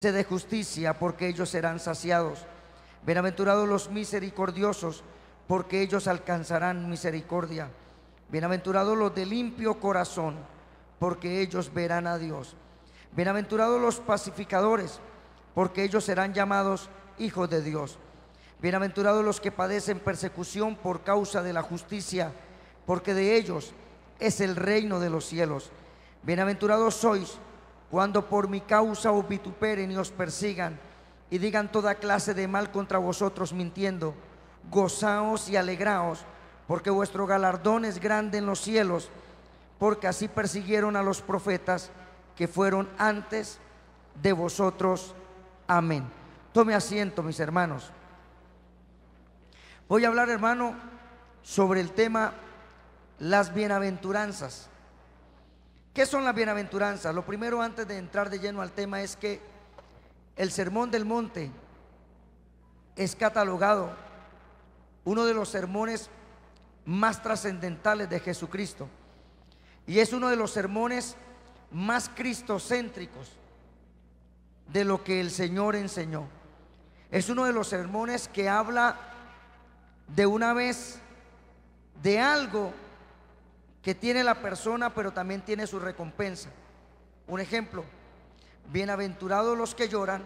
de justicia, porque ellos serán saciados. Bienaventurados los misericordiosos, porque ellos alcanzarán misericordia. Bienaventurados los de limpio corazón, porque ellos verán a Dios. Bienaventurados los pacificadores, porque ellos serán llamados hijos de Dios. Bienaventurados los que padecen persecución por causa de la justicia, porque de ellos es el reino de los cielos. Bienaventurados sois cuando por mi causa os vituperen y os persigan y digan toda clase de mal contra vosotros mintiendo. Gozaos y alegraos, porque vuestro galardón es grande en los cielos, porque así persiguieron a los profetas que fueron antes de vosotros. Amén. Tome asiento, mis hermanos. Voy a hablar, hermano, sobre el tema las bienaventuranzas. ¿Qué son las bienaventuranzas? Lo primero, antes de entrar de lleno al tema, es que el Sermón del Monte es catalogado uno de los sermones más trascendentales de Jesucristo, y es uno de los sermones más cristocéntricos de lo que el Señor enseñó. Es uno de los sermones que habla de una vez de algo que tiene la persona, pero también tiene su recompensa. Un ejemplo: bienaventurados los que lloran,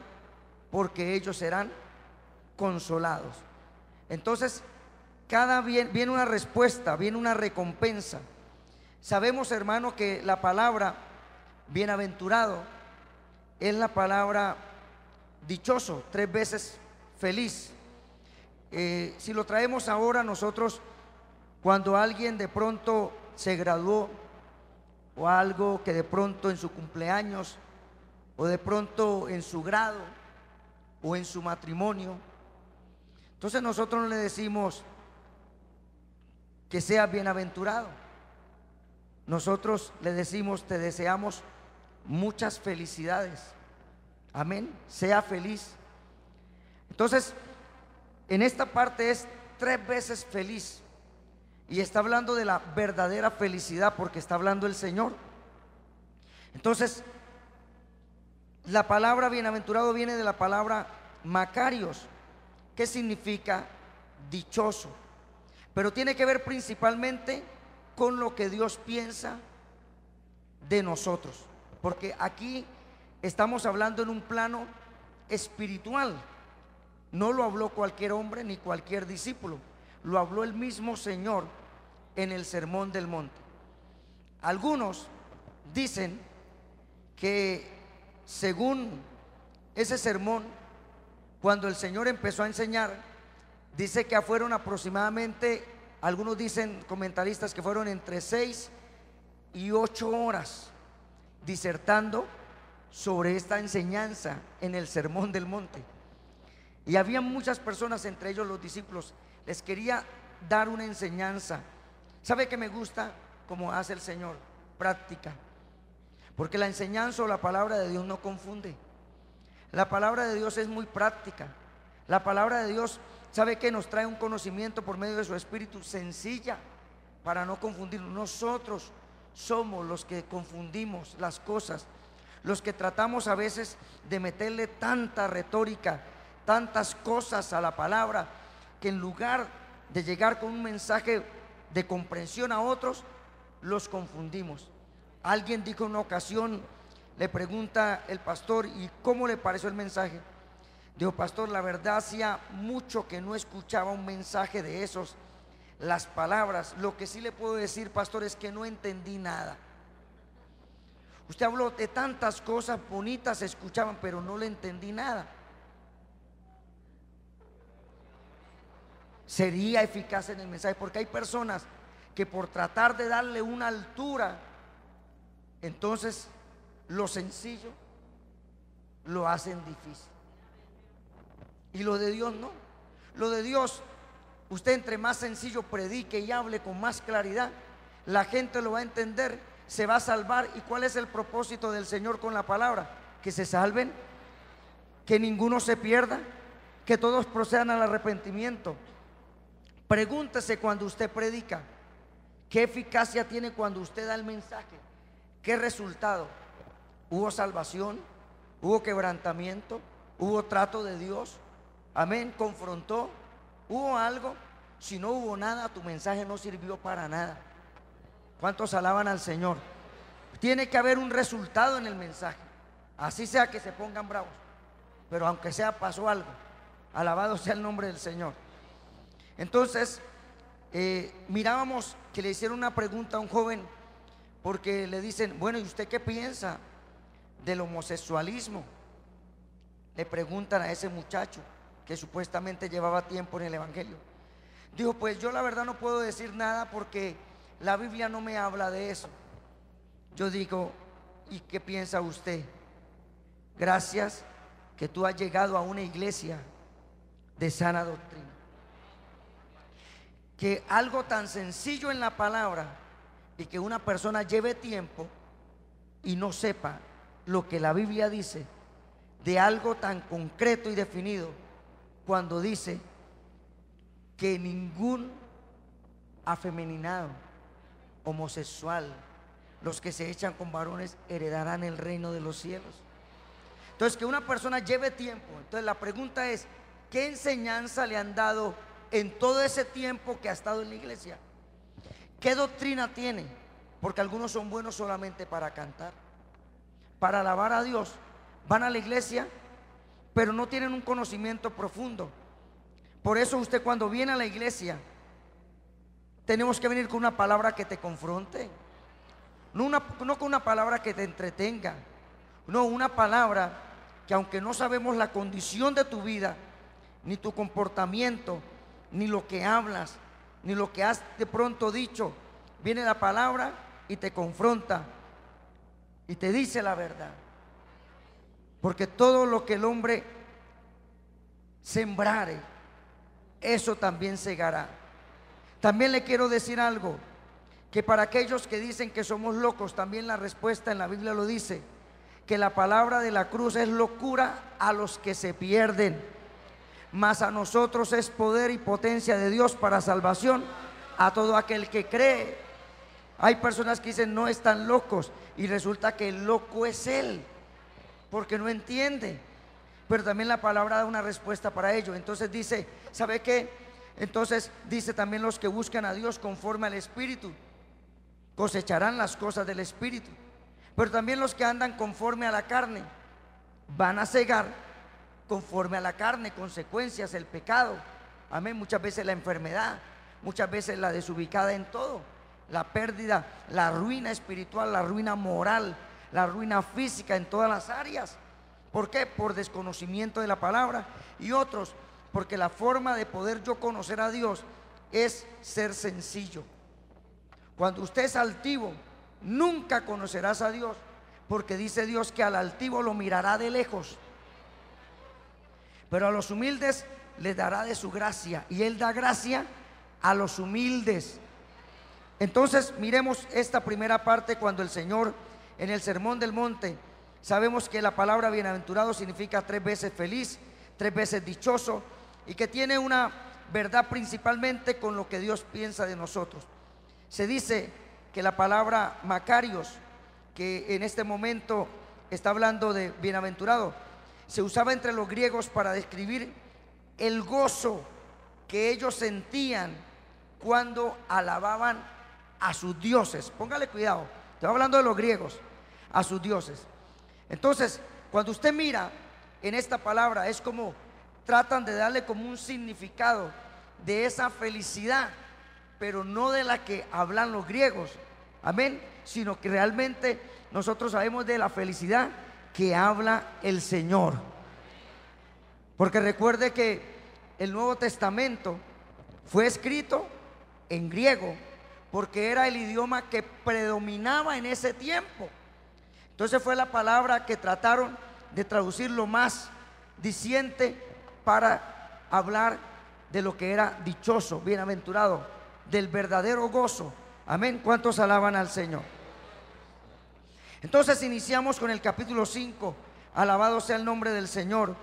porque ellos serán consolados. Entonces, viene una respuesta, viene una recompensa. Sabemos, hermano, que la palabra bienaventurado es la palabra dichoso, 3 veces feliz. Si lo traemos ahora nosotros, cuando alguien de pronto se graduó, o algo que de pronto en su cumpleaños, o de pronto en su grado, o en su matrimonio, entonces nosotros no le decimos que sea bienaventurado. Nosotros le decimos: te deseamos muchas felicidades. Amén, sea feliz. Entonces, en esta parte es 3 veces feliz, y está hablando de la verdadera felicidad, porque está hablando el Señor. Entonces, la palabra bienaventurado viene de la palabra Macarios, que significa dichoso, pero tiene que ver principalmente con lo que Dios piensa de nosotros, porque aquí estamos hablando en un plano espiritual. No lo habló cualquier hombre ni cualquier discípulo, lo habló el mismo Señor en el Sermón del Monte. Algunos dicen que según ese sermón, cuando el Señor empezó a enseñar, dice que fueron aproximadamente, algunos dicen, comentaristas, que fueron entre 6 y 8 horas disertando sobre esta enseñanza en el Sermón del Monte. Y había muchas personas, entre ellos los discípulos. Les quería dar una enseñanza. ¿Sabe qué me gusta? Como hace el Señor, práctica. Porque la enseñanza o la palabra de Dios no confunde. La palabra de Dios es muy práctica. La palabra de Dios, ¿sabe qué? Nos trae un conocimiento por medio de su Espíritu, sencilla, para no confundirnos. Nosotros somos los que confundimos las cosas, los que tratamos a veces de meterle tanta retórica, tantas cosas a la palabra, que en lugar de llegar con un mensaje de comprensión a otros, los confundimos. Alguien dijo en una ocasión, le pregunta el pastor: ¿y cómo le pareció el mensaje? Dijo: pastor, la verdad hacía mucho que no escuchaba un mensaje de esos, las palabras. Lo que sí le puedo decir, pastor, es que no entendí nada. Usted habló de tantas cosas bonitas, se escuchaban, pero no le entendí nada. Sería eficaz en el mensaje, porque hay personas que por tratar de darle una altura, entonces lo sencillo lo hacen difícil. Y lo de Dios no. Lo de Dios, usted entre más sencillo predique y hable con más claridad, la gente lo va a entender, se va a salvar. ¿Y cuál es el propósito del Señor con la palabra? Que se salven, que ninguno se pierda, que todos procedan al arrepentimiento. Pregúntese cuando usted predica, ¿qué eficacia tiene cuando usted da el mensaje? ¿Qué resultado? ¿Hubo salvación? hubo quebrantamiento, hubo trato de Dios, amén, confrontó, hubo algo. Si no hubo nada, tu mensaje no sirvió para nada. ¿Cuántos alaban al Señor? Tiene que haber un resultado en el mensaje, así sea que se pongan bravos, pero aunque sea pasó algo. Alabado sea el nombre del Señor. Entonces mirábamos que le hicieron una pregunta a un joven, porque le dicen: bueno, ¿y usted qué piensa del homosexualismo? Le preguntan a ese muchacho que supuestamente llevaba tiempo en el evangelio. Dijo: pues yo la verdad no puedo decir nada porque la Biblia no me habla de eso. Yo digo: ¿y qué piensa usted? Gracias que tú has llegado a una iglesia de sana doctrina, que algo tan sencillo en la palabra, y que una persona lleve tiempo y no sepa lo que la Biblia dice de algo tan concreto y definido, cuando dice que ningún afeminado, homosexual, los que se echan con varones heredarán el reino de los cielos. Entonces, que una persona lleve tiempo. Entonces la pregunta es: ¿qué enseñanza le han dado en todo ese tiempo que ha estado en la iglesia? ¿Qué doctrina tiene? Porque algunos son buenos solamente para cantar, para alabar a Dios. Van a la iglesia, pero no tienen un conocimiento profundo. Por eso usted, cuando viene a la iglesia, tenemos que venir con una palabra que te confronte, no con una palabra que te entretenga, no, una palabra que, aunque no sabemos la condición de tu vida, ni tu comportamiento, ni lo que hablas, ni lo que has de pronto dicho, viene la palabra y te confronta y te dice la verdad. Porque todo lo que el hombre sembrare, eso también segará. También le quiero decir algo, que para aquellos que dicen que somos locos, también la respuesta en la Biblia lo dice, que la palabra de la cruz es locura a los que se pierden, mas a nosotros es poder y potencia de Dios para salvación a todo aquel que cree. Hay personas que dicen: no están locos, y resulta que el loco es él, porque no entiende. Pero también la palabra da una respuesta para ello. Entonces dice: ¿sabe qué? Entonces dice también: los que buscan a Dios conforme al Espíritu cosecharán las cosas del Espíritu. Pero también los que andan conforme a la carne van a cegar conforme a la carne, consecuencias, el pecado, amén, muchas veces la enfermedad, muchas veces la desubicada en todo, la pérdida, la ruina espiritual, la ruina moral, la ruina física en todas las áreas. ¿Por qué? Por desconocimiento de la palabra. Y otros, porque la forma de poder yo conocer a Dios es ser sencillo. Cuando usted es altivo, nunca conocerás a Dios, porque dice Dios que al altivo lo mirará de lejos, pero a los humildes les dará de su gracia, y Él da gracia a los humildes. Entonces miremos esta primera parte, cuando el Señor en el Sermón del Monte, sabemos que la palabra bienaventurado significa 3 veces feliz, 3 veces dichoso, y que tiene una verdad principalmente con lo que Dios piensa de nosotros. Se dice que la palabra Macarios, que en este momento está hablando de bienaventurado, se usaba entre los griegos para describir el gozo que ellos sentían cuando alababan a sus dioses. Póngale cuidado, estoy hablando de los griegos, a sus dioses. Entonces, cuando usted mira en esta palabra, es como tratan de darle como un significado de esa felicidad, pero no de la que hablan los griegos, amén, sino que realmente nosotros sabemos de la felicidad que habla el Señor. Porque recuerde que el Nuevo Testamento fue escrito en griego, porque era el idioma que predominaba en ese tiempo. Entonces fue la palabra que trataron de traducir lo más diciente para hablar de lo que era dichoso, bienaventurado, del verdadero gozo. Amén. ¿Cuántos alaban al Señor? Entonces iniciamos con el capítulo 5, alabado sea el nombre del Señor,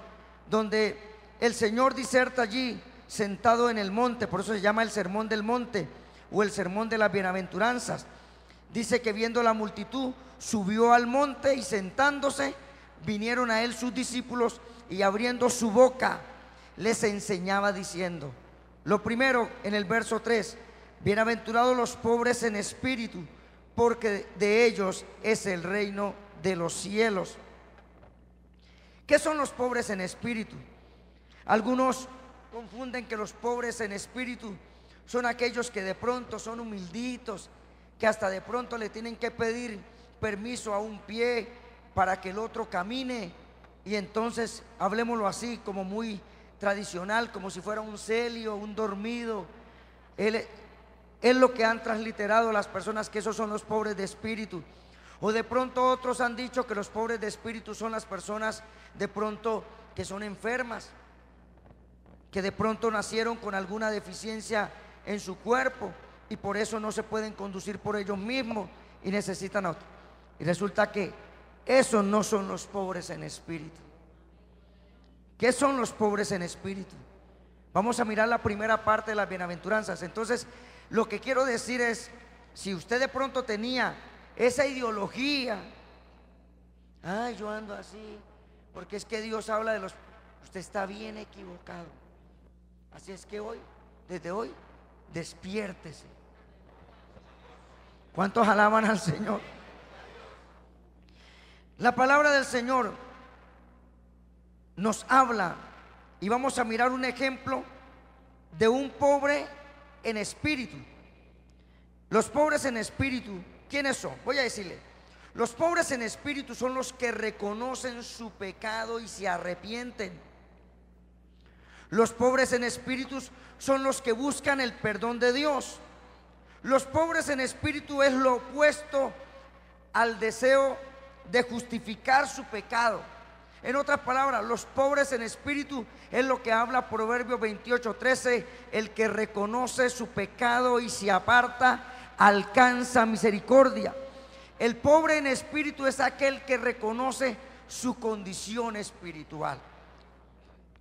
donde el Señor diserta allí sentado en el monte. Por eso se llama el sermón del monte o el sermón de las bienaventuranzas. Dice que viendo la multitud subió al monte, y sentándose vinieron a él sus discípulos y abriendo su boca les enseñaba diciendo. Lo primero, en el verso 3, bienaventurados los pobres en espíritu, porque de ellos es el reino de los cielos. ¿Qué son los pobres en espíritu? Algunos confunden que los pobres en espíritu son aquellos que de pronto son humilditos, que hasta de pronto le tienen que pedir permiso a un pie para que el otro camine, y entonces, hablemoslo así, como muy tradicional, como si fuera un celio, un dormido. Es lo que han transliterado las personas, que esos son los pobres de espíritu. O de pronto otros han dicho que los pobres de espíritu son las personas de pronto que son enfermas, que de pronto nacieron con alguna deficiencia en su cuerpo y por eso no se pueden conducir por ellos mismos y necesitan a otro. Y resulta que esos no son los pobres en espíritu. ¿Qué son los pobres en espíritu? Vamos a mirar la primera parte de las bienaventuranzas. Entonces, lo que quiero decir es, si usted de pronto tenía esa ideología, ay, yo ando así, porque es que Dios habla de los... Usted está bien equivocado. Así es que hoy, desde hoy, despiértese. ¿Cuántos alaban al Señor? La palabra del Señor nos habla, y vamos a mirar un ejemplo de un pobre en espíritu. Los pobres en espíritu, ¿quiénes son? Voy a decirle, los pobres en espíritu son los que reconocen su pecado y se arrepienten. Los pobres en espíritu son los que buscan el perdón de Dios. Los pobres en espíritu es lo opuesto al deseo de justificar su pecado. En otras palabras, los pobres en espíritu es lo que habla Proverbios 28:13: el que reconoce su pecado y se aparta alcanza misericordia. El pobre en espíritu es aquel que reconoce su condición espiritual.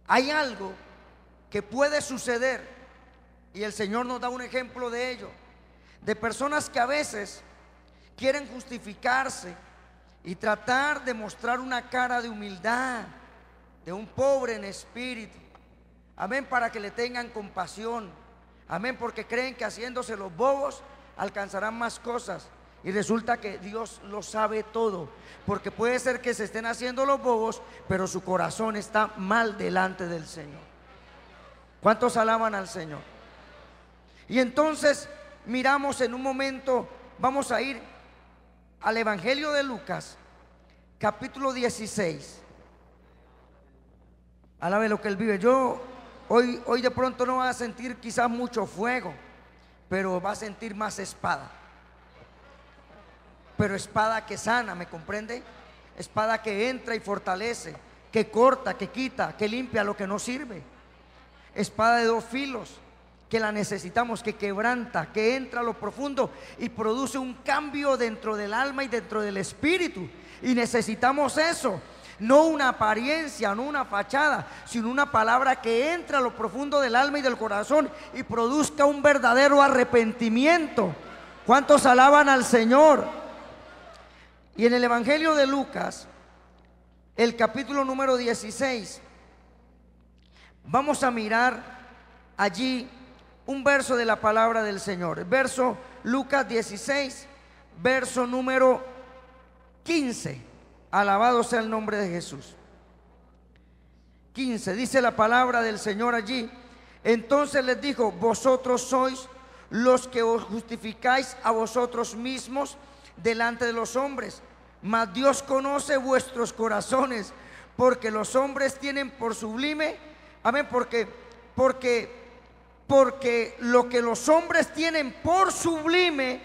Hay algo que puede suceder, y el Señor nos da un ejemplo de ello, de personas que a veces quieren justificarse y tratar de mostrar una cara de humildad de un pobre en espíritu, amén, para que le tengan compasión, amén, porque creen que haciéndose los bobos alcanzarán más cosas, y resulta que Dios lo sabe todo, porque puede ser que se estén haciendo los bobos, pero su corazón está mal delante del Señor. ¿Cuántos alaban al Señor? Y entonces miramos en un momento, vamos a ir al Evangelio de Lucas, capítulo 16. Alabe lo que Él vive. Yo hoy de pronto no va a sentir quizás mucho fuego, pero va a sentir más espada. Pero espada que sana, ¿me comprende? Espada que entra y fortalece, que corta, que quita, que limpia lo que no sirve. Espada de dos filos, que la necesitamos, que quebranta, que entra a lo profundo y produce un cambio dentro del alma y dentro del espíritu. Y necesitamos eso, no una apariencia, no una fachada, sino una palabra que entra a lo profundo del alma y del corazón y produzca un verdadero arrepentimiento. ¿Cuántos alaban al Señor? Y en el Evangelio de Lucas, el capítulo número 16, vamos a mirar allí un verso de la palabra del Señor. Verso Lucas 16, verso número 15. Alabado sea el nombre de Jesús. 15, dice la palabra del Señor allí: entonces les dijo, vosotros sois los que os justificáis a vosotros mismos delante de los hombres, mas Dios conoce vuestros corazones, porque los hombres tienen por sublime, amén, porque lo que los hombres tienen por sublime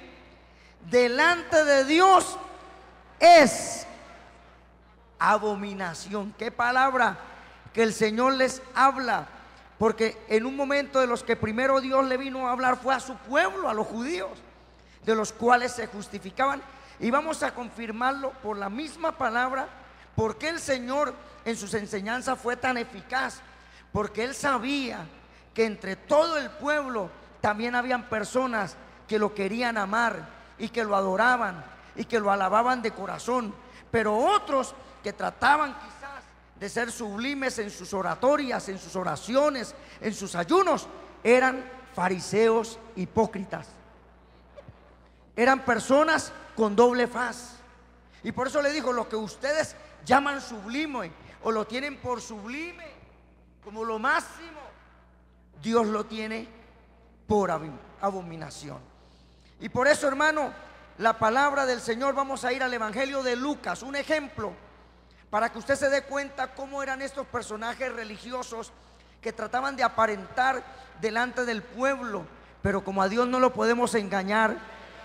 delante de Dios es abominación. Qué palabra que el Señor les habla, porque en un momento de los que primero Dios le vino a hablar fue a su pueblo, a los judíos, de los cuales se justificaban. Y vamos a confirmarlo por la misma palabra, porque el Señor en sus enseñanzas fue tan eficaz, porque Él sabía que entre todo el pueblo también habían personas que lo querían amar y que lo adoraban y que lo alababan de corazón, Pero otros que trataban quizás de ser sublimes en sus oratorias, en sus oraciones, en sus ayunos, eran fariseos hipócritas. Eran personas con doble faz. Y por eso le digo, lo que ustedes llaman sublime o lo tienen por sublime, como lo máximo, Dios lo tiene por abominación. Y por eso, hermano, la palabra del Señor, vamos a ir al Evangelio de Lucas, un ejemplo para que usted se dé cuenta cómo eran estos personajes religiosos que trataban de aparentar delante del pueblo, pero como a Dios no lo podemos engañar,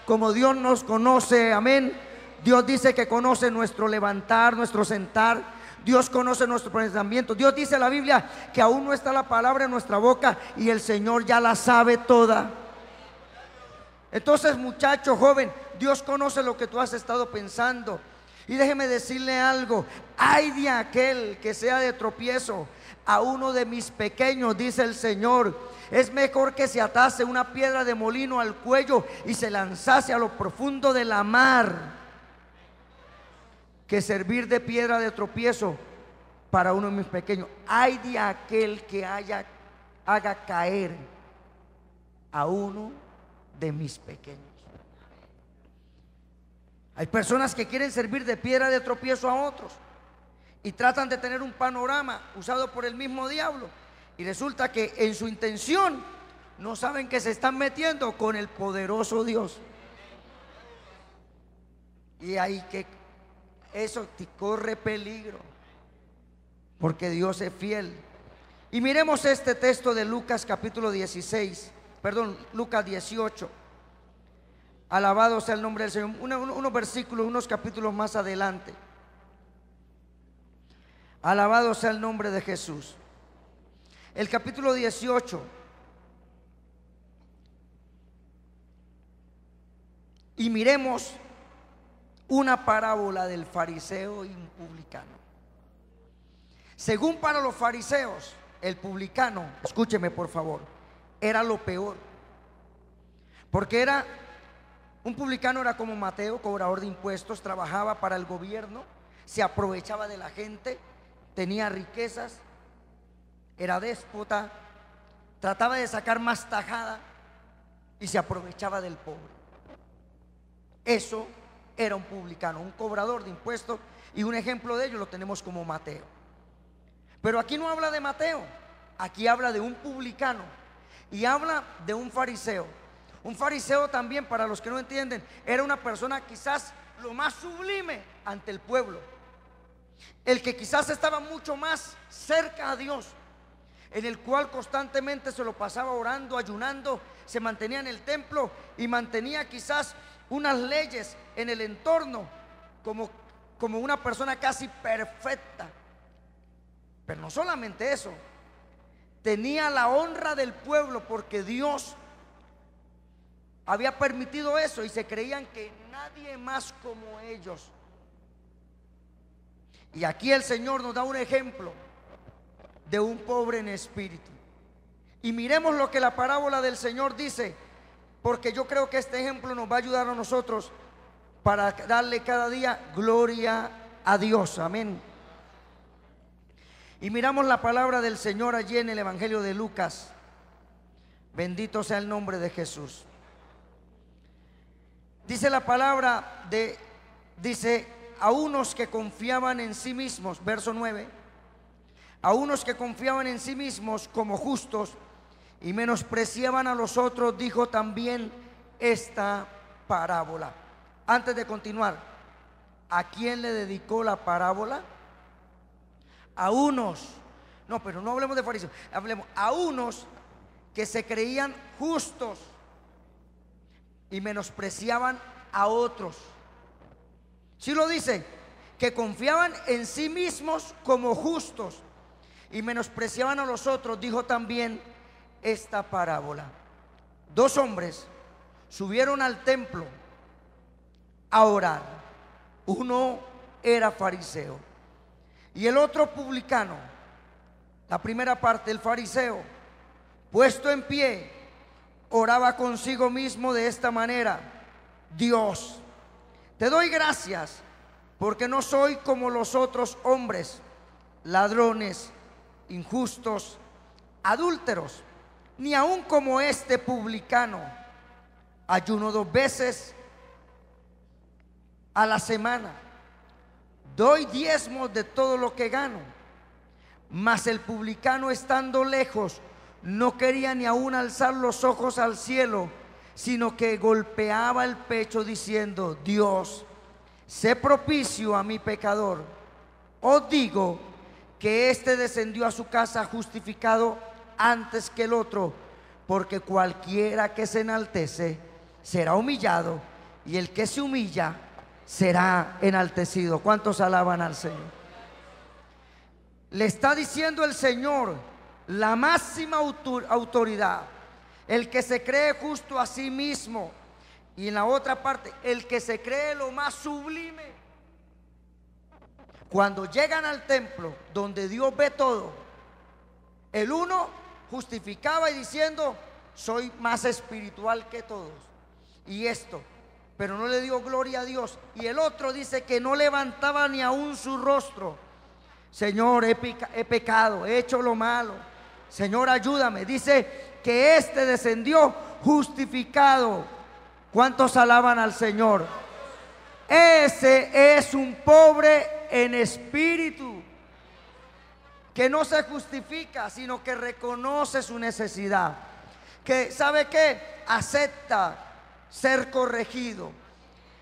como Dios nos conoce, amén. Dios dice que conoce nuestro levantar, nuestro sentar. Dios conoce nuestro pensamiento. Dios dice en la Biblia que aún no está la palabra en nuestra boca y el Señor ya la sabe toda. Entonces, muchacho, joven, Dios conoce lo que tú has estado pensando. Y déjeme decirle algo: ay de aquel que sea de tropiezo a uno de mis pequeños, dice el Señor. Es mejor que se atase una piedra de molino al cuello y se lanzase a lo profundo de la mar, que servir de piedra de tropiezo para uno de mis pequeños. Ay de aquel que haga caer a uno de mis pequeños. Hay personas que quieren servir de piedra de tropiezo a otros y tratan de tener un panorama usado por el mismo diablo, y resulta que en su intención no saben que se están metiendo con el poderoso Dios. Y hay que, eso te corre peligro, porque Dios es fiel. Y miremos este texto de Lucas capítulo 16, perdón, Lucas 18. Alabado sea el nombre del Señor. Unos versículos, unos capítulos más adelante. Alabado sea el nombre de Jesús. El capítulo 18. Y miremos una parábola del fariseo y un publicano. Según para los fariseos, el publicano, escúcheme por favor, era lo peor. Porque un publicano era como Mateo, cobrador de impuestos, trabajaba para el gobierno, se aprovechaba de la gente, tenía riquezas, era déspota, trataba de sacar más tajada y se aprovechaba del pobre. Eso era un publicano, un cobrador de impuestos, y un ejemplo de ello lo tenemos como Mateo. Pero aquí no habla de Mateo, aquí habla de un publicano y habla de un fariseo. Un fariseo también, para los que no entienden, era una persona quizás lo más sublime ante el pueblo, el que quizás estaba mucho más cerca a Dios, en el cual constantemente se lo pasaba orando, ayunando, se mantenía en el templo y mantenía quizás unas leyes en el entorno como una persona casi perfecta. Pero no solamente eso, tenía la honra del pueblo porque Dios había permitido eso y se creían que nadie más como ellos. Y aquí el Señor nos da un ejemplo de un pobre en espíritu. Y miremos lo que la parábola del Señor dice, porque yo creo que este ejemplo nos va a ayudar a nosotros para darle cada día gloria a Dios. Amén. Y miramos la palabra del Señor allí en el Evangelio de Lucas. Bendito sea el nombre de Jesús. Dice la palabra dice, a unos que confiaban en sí mismos, verso 9, a unos que confiaban en sí mismos como justos y menospreciaban a los otros, dijo también esta parábola. Antes de continuar, ¿a quién le dedicó la parábola? A unos, no, pero no hablemos de fariseos, hablemos a unos que se creían justos y menospreciaban a otros. ¿Sí lo dice? Que confiaban en sí mismos como justos y menospreciaban a los otros, dijo también esta parábola. Dos hombres subieron al templo a orar. Uno era fariseo y el otro publicano. La primera parte, el fariseo, puesto en pie, oraba consigo mismo de esta manera: Dios, te doy gracias porque no soy como los otros hombres, ladrones, injustos, adúlteros, ni aun como este publicano. Ayuno 2 veces a la semana, doy diezmos de todo lo que gano. Mas el publicano, estando lejos, no quería ni aun alzar los ojos al cielo, sino que golpeaba el pecho diciendo: Dios, sé propicio a mi pecador. Os digo que éste descendió a su casa justificado antes que el otro, porque cualquiera que se enaltece será humillado, y el que se humilla será enaltecido. ¿Cuántos alaban al Señor? Le está diciendo el Señor, la máxima autoridad, el que se cree justo a sí mismo, y en la otra parte, el que se cree lo más sublime. Cuando llegan al templo donde Dios ve todo, el uno justificaba y diciendo: soy más espiritual que todos, y esto, pero no le dio gloria a Dios. Y el otro dice que no levantaba ni aún su rostro: Señor, he pecado, he hecho lo malo, Señor, ayúdame. Dice que este descendió justificado. ¿Cuántos alaban al Señor? Ese es un pobre en espíritu, que no se justifica, sino que reconoce su necesidad, que ¿sabe qué? Acepta ser corregido,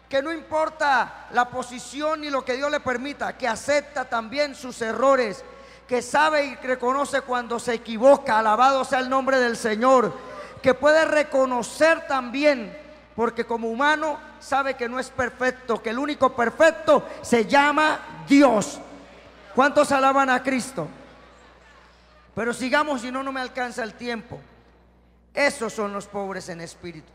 que no importa la posición ni lo que Dios le permita, que acepta también sus errores, que sabe y reconoce cuando se equivoca. Alabado sea el nombre del Señor. Que puede reconocer también, porque como humano sabe que no es perfecto, que el único perfecto se llama Dios. ¿Cuántos alaban a Cristo? Pero sigamos, si no, no me alcanza el tiempo. Esos son los pobres en espíritu.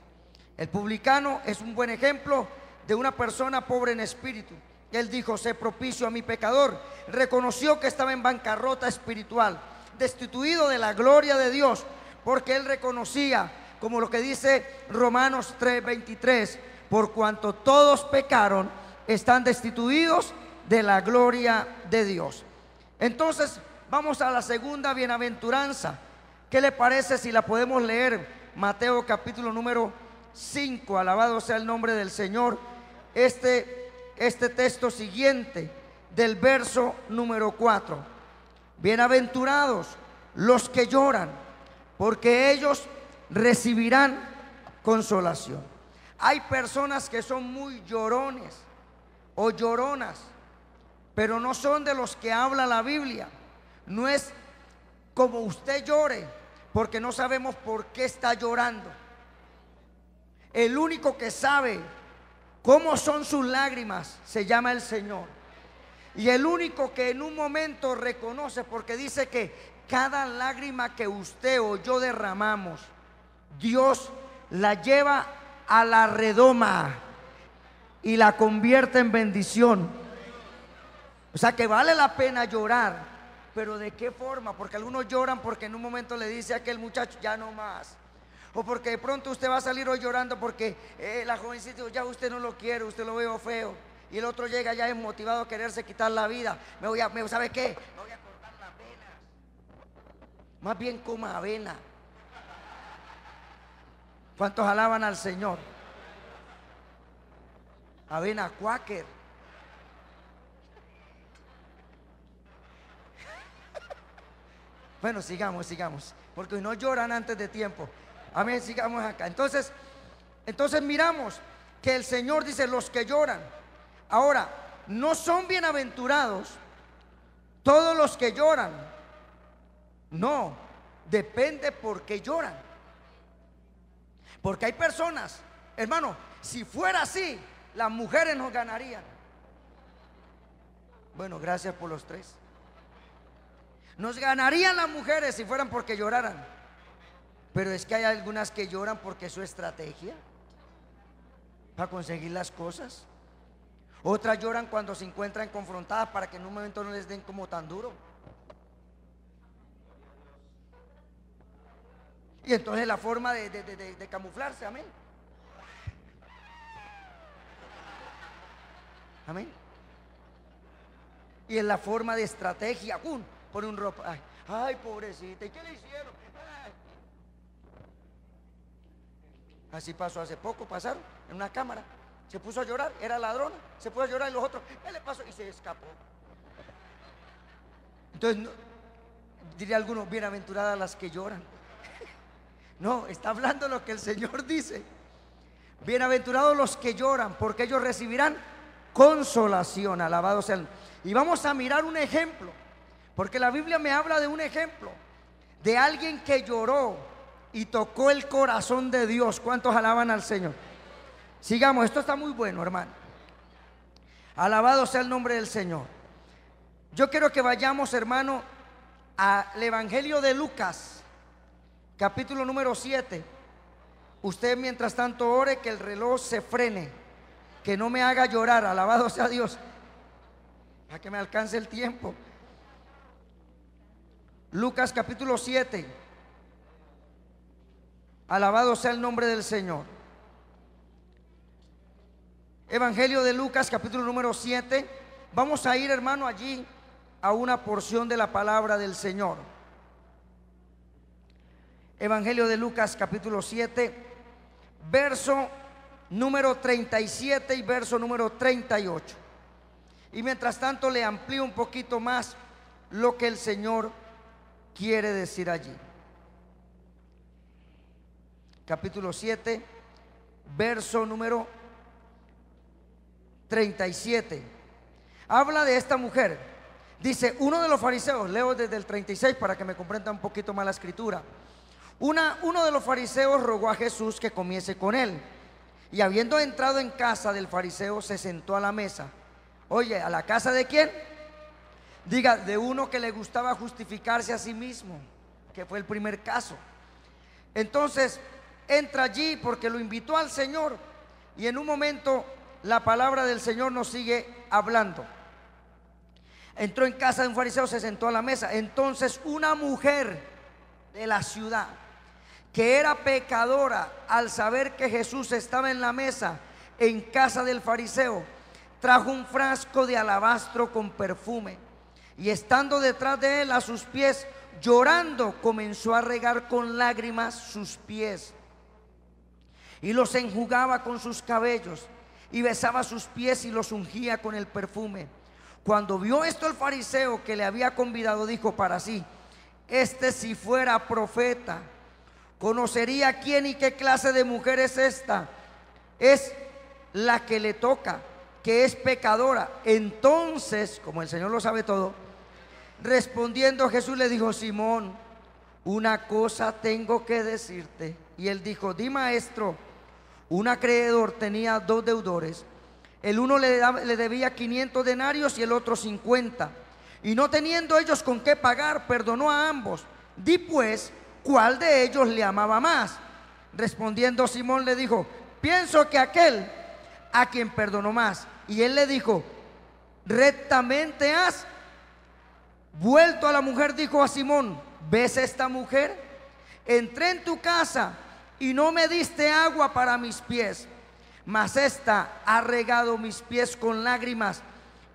El publicano es un buen ejemplo de una persona pobre en espíritu. Él dijo: sé propicio a mi pecador. Reconoció que estaba en bancarrota espiritual, destituido de la gloria de Dios, porque él reconocía, como lo que dice Romanos 3:23, por cuanto todos pecaron, están destituidos de la gloria de Dios. Entonces vamos a la segunda bienaventuranza. ¿Qué le parece si la podemos leer? Mateo capítulo número 5, alabado sea el nombre del Señor. Este texto siguiente, del verso número 4. Bienaventurados los que lloran, porque ellos recibirán consolación. Hay personas que son muy llorones o lloronas, pero no son de los que habla la Biblia. No es como usted llore, porque no sabemos por qué está llorando. El único que sabe cómo son sus lágrimas se llama el Señor. Y el único que en un momento reconoce, porque dice que cada lágrima que usted o yo derramamos, Dios la lleva a la redoma y la convierte en bendición. O sea que vale la pena llorar. Pero ¿de qué forma? Porque algunos lloran porque en un momento le dice a aquel muchacho: ya no más. O porque de pronto usted va a salir hoy llorando porque la jovencita ya usted no lo quiere, usted lo veo feo. Y el otro llega ya desmotivado a quererse quitar la vida. ¿Sabe qué? Me voy a cortar las venas. Más bien coma avena. ¿Cuántos alaban al Señor? Avena Quaker. Bueno, sigamos, porque no lloran antes de tiempo. Amén, sigamos acá. Entonces miramos que el Señor dice: los que lloran. Ahora, no son bienaventurados todos los que lloran. No, depende por qué lloran. Porque hay personas, hermano, si fuera así, las mujeres nos ganarían. Bueno, gracias por los 3. Nos ganarían las mujeres si fueran porque lloraran. Pero es que hay algunas que lloran porque es su estrategia para conseguir las cosas. Otras lloran cuando se encuentran confrontadas para que en un momento no les den como tan duro. Y entonces la forma de camuflarse, amén. Amén. Y en la forma de estrategia, pone un ropa. Ay, ay, pobrecita, ¿y qué le hicieron? Ay. Así pasó hace poco, pasaron en una cámara. Se puso a llorar, era ladrona. Se puso a llorar y los otros, ¿qué le pasó? Y se escapó. Entonces, diría alguno, bienaventuradas las que lloran. No, está hablando lo que el Señor dice. Bienaventurados los que lloran, porque ellos recibirán consolación. Alabado sea el... Y vamos a mirar un ejemplo, porque la Biblia me habla de un ejemplo de alguien que lloró y tocó el corazón de Dios. ¿Cuántos alaban al Señor? Sigamos, esto está muy bueno, hermano. Alabado sea el nombre del Señor. Yo quiero que vayamos, hermano, al Evangelio de Lucas, capítulo número 7. Usted mientras tanto ore que el reloj se frene, que no me haga llorar. Alabado sea Dios, para que me alcance el tiempo. Lucas capítulo 7. Alabado sea el nombre del Señor. Evangelio de Lucas capítulo número 7. Vamos a ir, hermano, allí a una porción de la palabra del Señor. Evangelio de Lucas capítulo 7, verso número 37 y verso número 38. Y mientras tanto le amplío un poquito más lo que el Señor quiere decir allí. Capítulo 7, verso número 37. Habla de esta mujer. Dice, uno de los fariseos, leo desde el 36 para que me comprenda un poquito más la escritura. Uno de los fariseos rogó a Jesús que comiese con él. Y habiendo entrado en casa del fariseo, se sentó a la mesa. Oye, ¿a la casa de quién? Diga, de uno que le gustaba justificarse a sí mismo, que fue el primer caso. Entonces entra allí porque lo invitó al Señor. Y en un momento la palabra del Señor nos sigue hablando. Entró en casa de un fariseo, se sentó a la mesa. Entonces una mujer de la ciudad, que era pecadora, al saber que Jesús estaba en la mesa en casa del fariseo, trajo un frasco de alabastro con perfume, y estando detrás de él a sus pies, llorando, comenzó a regar con lágrimas sus pies, y los enjugaba con sus cabellos, y besaba sus pies y los ungía con el perfume. Cuando vio esto el fariseo que le había convidado, dijo para sí, este si fuera profeta, conocería quién y qué clase de mujer es esta. Es la que le toca, que es pecadora. Entonces, como el Señor lo sabe todo, respondiendo Jesús le dijo, Simón, una cosa tengo que decirte. Y él dijo, di, maestro. Un acreedor tenía dos deudores. El uno le debía 500 denarios y el otro 50. Y no teniendo ellos con qué pagar, perdonó a ambos. Di pues, ¿cuál de ellos le amaba más? Respondiendo Simón le dijo, pienso que aquel a quien perdonó más. Y él le dijo, rectamente has vuelto. A la mujer dijo a Simón, ¿ves esta mujer? Entré en tu casa y no me diste agua para mis pies, mas esta ha regado mis pies con lágrimas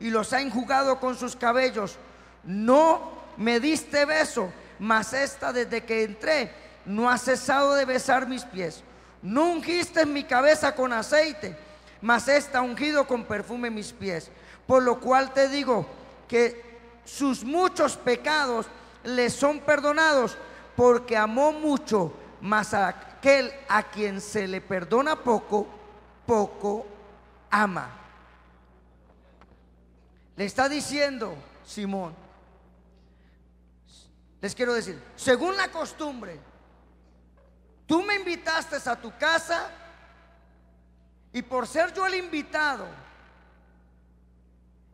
y los ha enjugado con sus cabellos. No me diste beso, mas esta desde que entré no ha cesado de besar mis pies. No ungiste mi cabeza con aceite, mas esta ha ungido con perfume mis pies. Por lo cual te digo que sus muchos pecados le son perdonados, porque amó mucho. Mas a aquel a quien se le perdona poco, poco ama. Le está diciendo Simón, les quiero decir, según la costumbre, tú me invitaste a tu casa, y por ser yo el invitado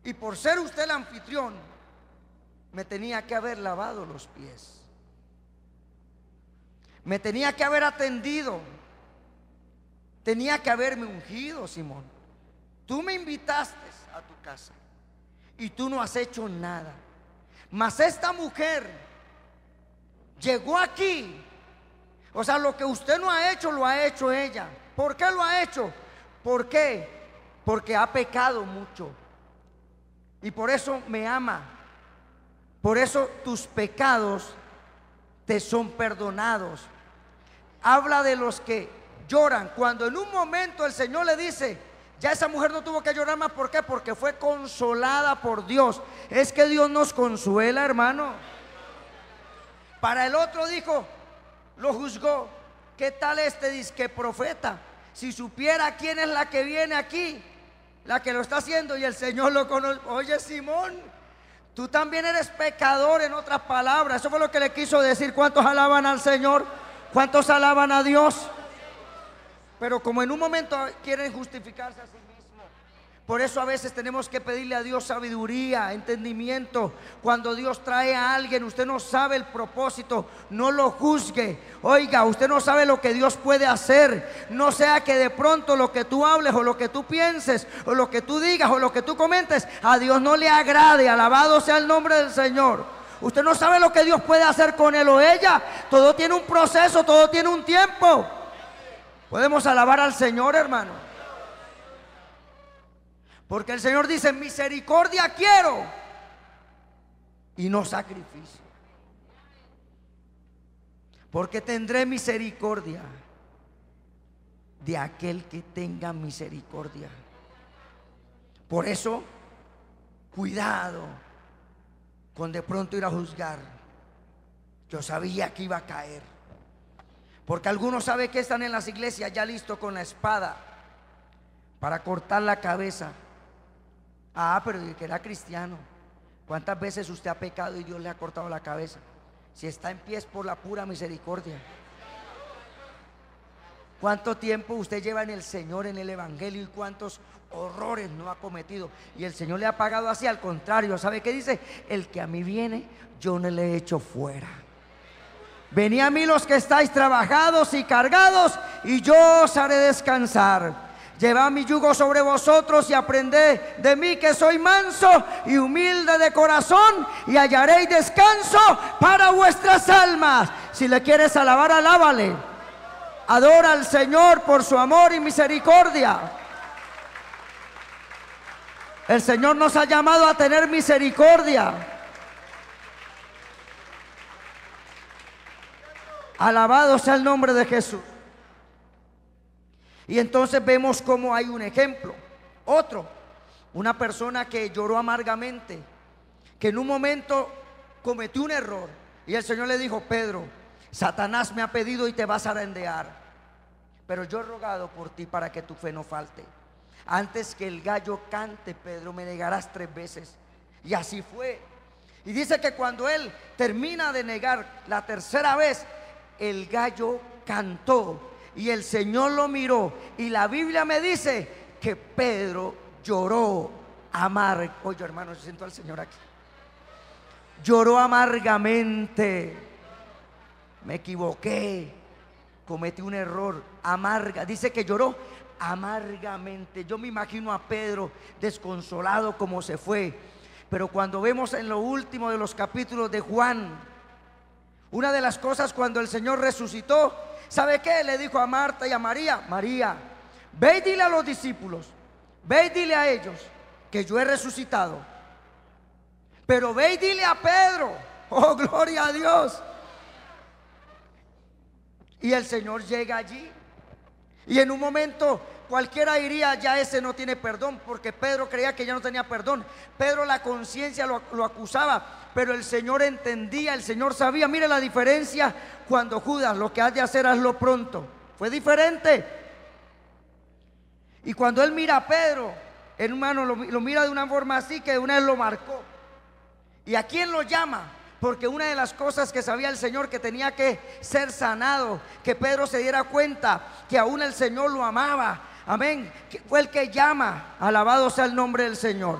y por ser usted el anfitrión, me tenía que haber lavado los pies, me tenía que haber atendido, tenía que haberme ungido. Simón, tú me invitaste a tu casa y tú no has hecho nada. Mas esta mujer llegó aquí, o sea, lo que usted no ha hecho, lo ha hecho ella. ¿Por qué lo ha hecho? ¿Por qué? Porque ha pecado mucho. y por eso me ama. Por eso tus pecados te son perdonados. Habla de los que lloran. Cuando en un momento el Señor le dice, ya esa mujer no tuvo que llorar más. ¿Por qué? Porque fue consolada por Dios. Es que Dios nos consuela, hermano. Para el otro dijo, lo juzgó, ¿qué tal este disque profeta? Si supiera quién es la que viene aquí, la que lo está haciendo, y el Señor lo conoce. Oye, Simón, tú también eres pecador, en otras palabras. Eso fue lo que le quiso decir. ¿Cuántos alaban al Señor? ¿Cuántos alaban a Dios? Pero como en un momento quieren justificarse a sí mismos. Por eso a veces tenemos que pedirle a Dios sabiduría, entendimiento. Cuando Dios trae a alguien, usted no sabe el propósito, no lo juzgue. Oiga, usted no sabe lo que Dios puede hacer. No sea que de pronto lo que tú hables o lo que tú pienses o lo que tú digas o lo que tú comentes a Dios no le agrade. Alabado sea el nombre del Señor. Usted no sabe lo que Dios puede hacer con él o ella. Todo tiene un proceso, todo tiene un tiempo. Podemos alabar al Señor, hermano. Porque el Señor dice, misericordia quiero y no sacrificio. Porque tendré misericordia de aquel que tenga misericordia. Por eso, cuidado con de pronto ir a juzgar. Yo sabía que iba a caer. Porque algunos saben que están en las iglesias ya listos con la espada para cortar la cabeza. Ah, pero que era cristiano. ¿Cuántas veces usted ha pecado y Dios le ha cortado la cabeza? Si está en pie es por la pura misericordia. ¿Cuánto tiempo usted lleva en el Señor, en el Evangelio, y cuántos horrores no ha cometido? Y el Señor le ha pagado así. Al contrario, ¿sabe qué dice? El que a mí viene, yo no le echo fuera. Venid a mí los que estáis trabajados y cargados, y yo os haré descansar. Llevad mi yugo sobre vosotros y aprended de mí, que soy manso y humilde de corazón, y hallaréis descanso para vuestras almas. Si le quieres alabar, alábale. Adora al Señor por su amor y misericordia. El Señor nos ha llamado a tener misericordia. Alabado sea el nombre de Jesús. Y entonces vemos cómo hay un ejemplo. Otro, una persona que lloró amargamente, que en un momento cometió un error, y el Señor le dijo: Pedro, Satanás me ha pedido y te vas a zarandear, pero yo he rogado por ti para que tu fe no falte. Antes que el gallo cante, Pedro, me negarás 3 veces. Y así fue. Y dice que cuando él termina de negar la 3.ª vez, el gallo cantó y el Señor lo miró, y la Biblia me dice que Pedro lloró amargo. Oye, hermano, siento al Señor aquí. Lloró amargamente. Me equivoqué, cometí un error. Amarga, dice que lloró amargamente. Yo me imagino a Pedro desconsolado como se fue. Pero cuando vemos en lo último de los capítulos de Juan, una de las cosas cuando el Señor resucitó, ¿sabe qué? Le dijo a Marta y a María: María, ve y dile a los discípulos, ve y dile a ellos que yo he resucitado. Pero ve y dile a Pedro. Oh, gloria a Dios. Y el Señor llega allí, y en un momento cualquiera diría: ya ese no tiene perdón, porque Pedro creía que ya no tenía perdón. Pedro, la conciencia lo acusaba, pero el Señor entendía, el Señor sabía. Mire la diferencia cuando Judas: lo que has de hacer, hazlo pronto. Fue diferente. Y cuando él mira a Pedro, hermano, lo mira de una forma así que de una vez lo marcó. ¿Y a quién lo llama? Porque una de las cosas que sabía el Señor, que tenía que ser sanado, que Pedro se diera cuenta que aún el Señor lo amaba. Amén. Fue el que llama. Alabado sea el nombre del Señor.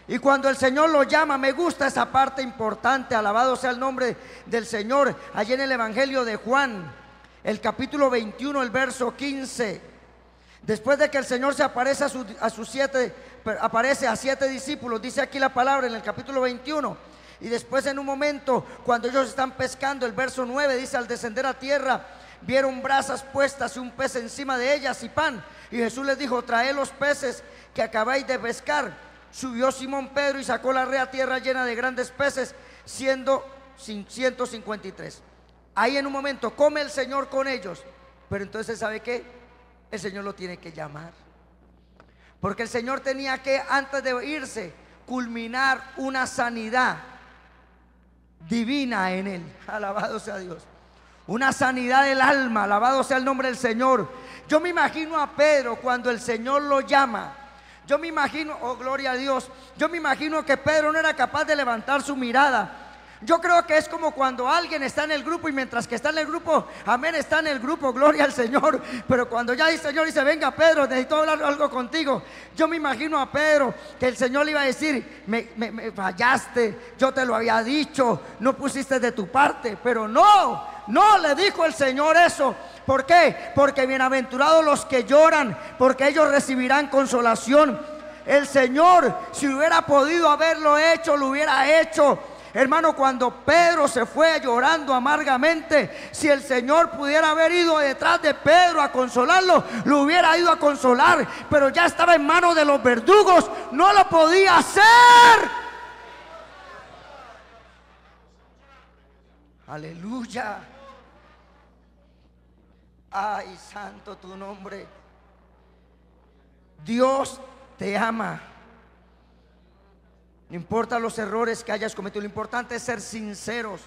Y cuando el Señor lo llama, me gusta esa parte importante. Alabado sea el nombre del Señor. Allí en el Evangelio de Juan, el capítulo 21, el verso 15. Después de que el Señor se aparece aparece a 7 discípulos, dice aquí la palabra en el capítulo 21. Y después, en un momento, cuando ellos están pescando, el verso 9 dice: al descender a tierra, vieron brasas puestas y un pez encima de ellas y pan. Y Jesús les dijo: traed los peces que acabáis de pescar. Subió Simón Pedro y sacó la red a tierra llena de grandes peces, siendo 153. Ahí en un momento come el Señor con ellos, pero entonces ¿sabe qué? El Señor lo tiene que llamar, porque el Señor tenía que, antes de irse, culminar una sanidad divina en él. Alabado sea Dios. Una sanidad del alma, alabado sea el nombre del Señor. Yo me imagino a Pedro cuando el Señor lo llama. Yo me imagino, oh gloria a Dios, yo me imagino que Pedro no era capaz de levantar su mirada. Yo creo que es como cuando alguien está en el grupo y mientras que está en el grupo, amén, está en el grupo, gloria al Señor. Pero cuando ya el Señor dice, venga Pedro, necesito hablar algo contigo. Yo me imagino a Pedro que el Señor le iba a decir, me fallaste, yo te lo había dicho, no pusiste de tu parte. Pero no le dijo el Señor eso. ¿Por qué? Porque bienaventurados los que lloran, porque ellos recibirán consolación. El Señor, si hubiera podido haberlo hecho, lo hubiera hecho. Hermano, cuando Pedro se fue llorando amargamente, si el Señor pudiera haber ido detrás de Pedro a consolarlo, lo hubiera ido a consolar, pero ya estaba en manos de los verdugos, no lo podía hacer. Aleluya. Ay, santo tu nombre. Dios te ama. No importa los errores que hayas cometido, lo importante es ser sinceros.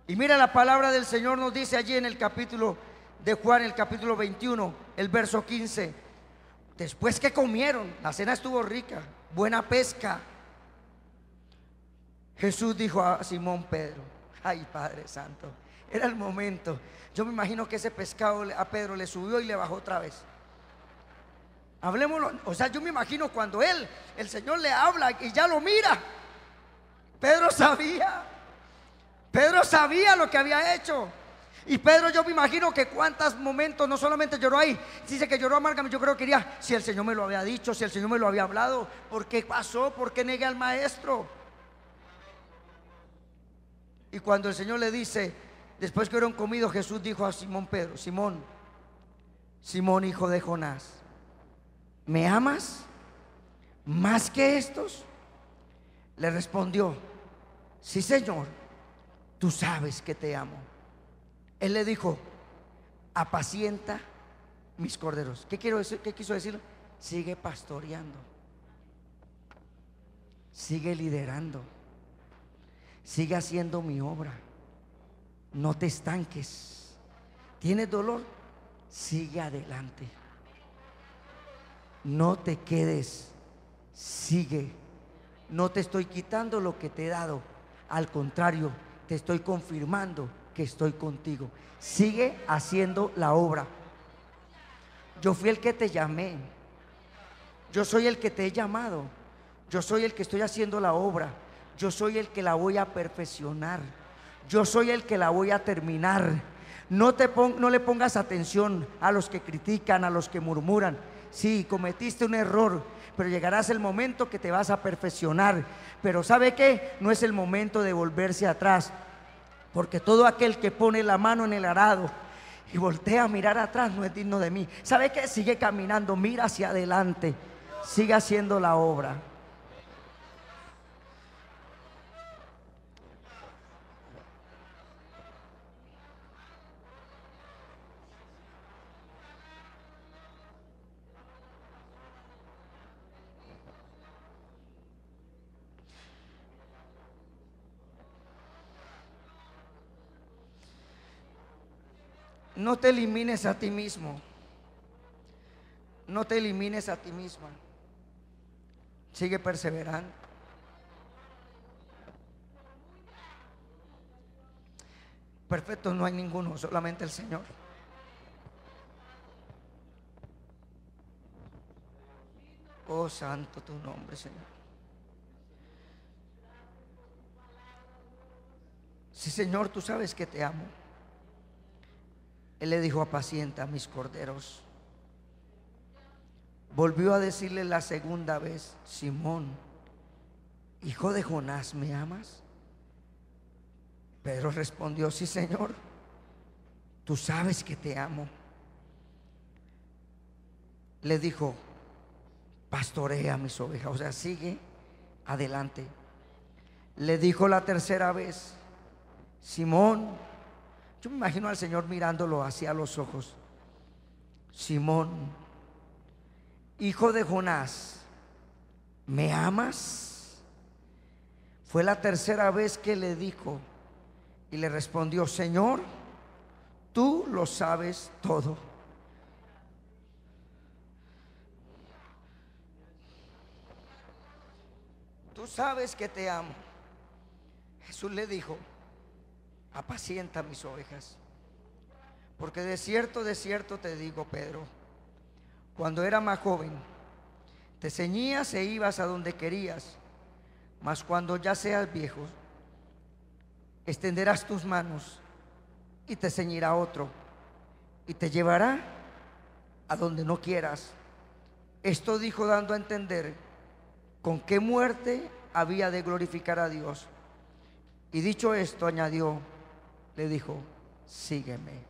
Y mira, la palabra del Señor nos dice allí en el capítulo de Juan, el capítulo 21, el verso 15. Después que comieron, la cena estuvo rica, buena pesca. Jesús dijo a Simón Pedro, ay Padre Santo, era el momento. Yo me imagino que ese pescado a Pedro le subió y le bajó otra vez. Hablemoslo, o sea, yo me imagino cuando el Señor le habla y ya lo mira. Pedro sabía lo que había hecho. Y Pedro, yo me imagino que cuántos momentos, no solamente lloró ahí, dice que lloró amargamente. Yo creo que diría, si el Señor me lo había dicho, si el Señor me lo había hablado, ¿por qué pasó? ¿Por qué negué al maestro? Y cuando el Señor le dice, después que hubieron comido, Jesús dijo a Simón Pedro, Simón, Simón hijo de Jonás, ¿me amas más que estos? Le respondió, sí Señor, tú sabes que te amo. Él le dijo, apacienta mis corderos. ¿Qué quiso decir? Sigue pastoreando, sigue liderando, sigue haciendo mi obra. No te estanques. ¿Tienes dolor? Sigue adelante. No te quedes, sigue. No te estoy quitando lo que te he dado, al contrario, te estoy confirmando que estoy contigo. Sigue haciendo la obra. Yo fui el que te llamé, yo soy el que te he llamado, yo soy el que estoy haciendo la obra, yo soy el que la voy a perfeccionar, yo soy el que la voy a terminar. No le pongas atención a los que critican, a los que murmuran. Sí, cometiste un error, pero llegarás el momento que te vas a perfeccionar. Pero ¿sabe qué? No es el momento de volverse atrás, porque todo aquel que pone la mano en el arado y voltea a mirar atrás no es digno de mí. ¿Sabe qué? Sigue caminando, mira hacia adelante, sigue haciendo la obra. No te elimines a ti mismo. No te elimines a ti misma. Sigue perseverando. Perfecto no hay ninguno, solamente el Señor. Oh, santo tu nombre, Señor. Sí, Señor, tú sabes que te amo. Él le dijo, apacienta mis corderos. Volvió a decirle la segunda vez, Simón, hijo de Jonás, ¿me amas? Pedro respondió, sí Señor, tú sabes que te amo. Le dijo, pastorea mis ovejas, o sea, sigue adelante. Le dijo la tercera vez: Simón, yo me imagino al Señor mirándolo hacia los ojos: Simón, hijo de Jonás, ¿me amas? Fue la tercera vez que le dijo, y le respondió: Señor, tú lo sabes todo. Tú sabes que te amo. Jesús le dijo: apacienta mis ovejas. Porque de cierto te digo, Pedro, cuando era más joven, te ceñías e ibas a donde querías, mas cuando ya seas viejo, extenderás tus manos y te ceñirá otro y te llevará a donde no quieras. Esto dijo dando a entender con qué muerte había de glorificar a Dios. Y dicho esto, añadió, le dijo: sígueme.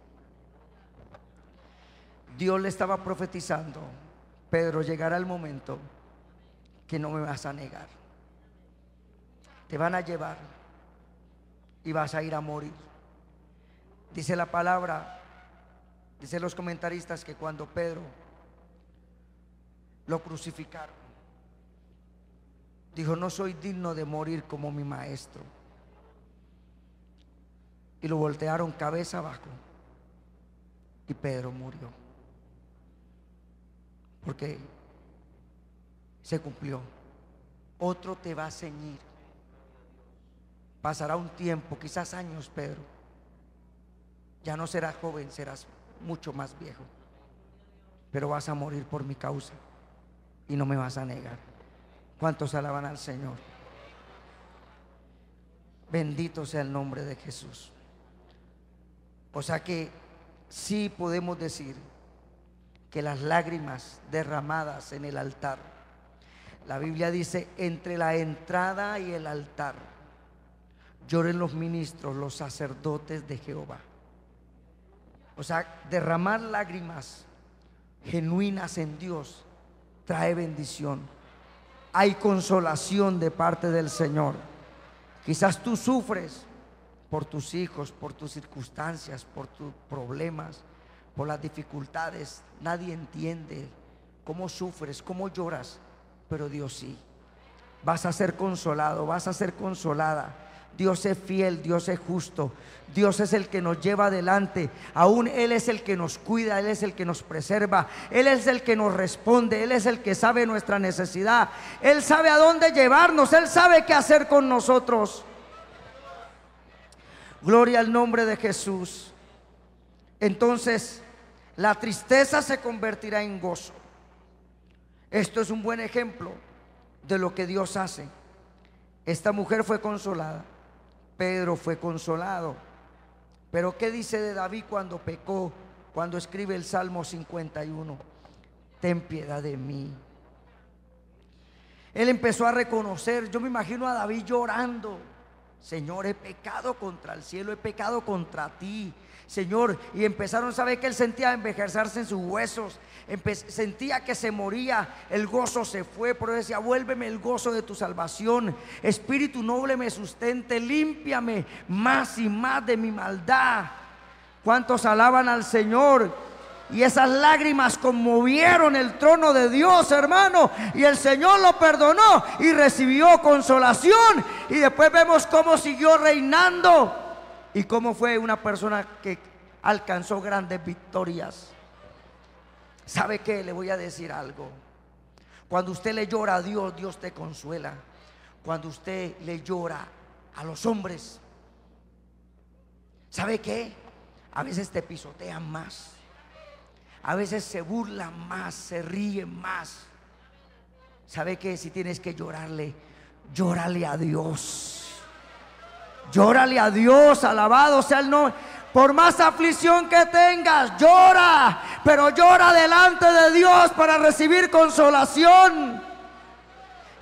Dios le estaba profetizando: Pedro, llegará el momento que no me vas a negar. Te van a llevar y vas a ir a morir. Dice la palabra, dicen los comentaristas, que cuando Pedro lo crucificaron, dijo: no soy digno de morir como mi maestro. Y lo voltearon cabeza abajo y Pedro murió, porque se cumplió. Otro te va a ceñir. Pasará un tiempo, quizás años, Pedro. Ya no serás joven, serás mucho más viejo, pero vas a morir por mi causa y no me vas a negar. ¿Cuántos alaban al Señor? Bendito sea el nombre de Jesús. O sea que sí podemos decir que las lágrimas derramadas en el altar, la Biblia dice: entre la entrada y el altar lloren los ministros, los sacerdotes de Jehová. O sea, derramar lágrimas genuinas en Dios trae bendición. Hay consolación de parte del Señor. Quizás tú sufres por tus hijos, por tus circunstancias, por tus problemas, por las dificultades. Nadie entiende cómo sufres, cómo lloras, pero Dios sí. Vas a ser consolado, vas a ser consolada. Dios es fiel, Dios es justo. Dios es el que nos lleva adelante. Aún Él es el que nos cuida, Él es el que nos preserva, Él es el que nos responde, Él es el que sabe nuestra necesidad. Él sabe a dónde llevarnos, Él sabe qué hacer con nosotros. Gloria al nombre de Jesús. Entonces la tristeza se convertirá en gozo. Esto es un buen ejemplo de lo que Dios hace. Esta mujer fue consolada, Pedro fue consolado. Pero ¿qué dice de David cuando pecó? Cuando escribe el Salmo 51: ten piedad de mí. Él empezó a reconocer. Yo me imagino a David llorando: Señor, he pecado contra el cielo, he pecado contra ti, Señor. Y empezaron, ¿sabe que él sentía envejecerse en sus huesos? Sentía que se moría, el gozo se fue. Pero decía: vuélveme el gozo de tu salvación, espíritu noble me sustente, límpiame más y más de mi maldad. ¿Cuántos alaban al Señor? Y esas lágrimas conmovieron el trono de Dios, hermano, y el Señor lo perdonó y recibió consolación. Y después vemos cómo siguió reinando y cómo fue una persona que alcanzó grandes victorias. ¿Sabe qué? Le voy a decir algo. Cuando usted le llora a Dios, Dios te consuela. Cuando usted le llora a los hombres, ¿sabe qué? A veces te pisotean más, a veces se burlan más, se ríen más. ¿Sabe qué? Si tienes que llorarle, llórale a Dios. Llórale a Dios, alabado sea el nombre. Por más aflicción que tengas, llora, pero llora delante de Dios para recibir consolación.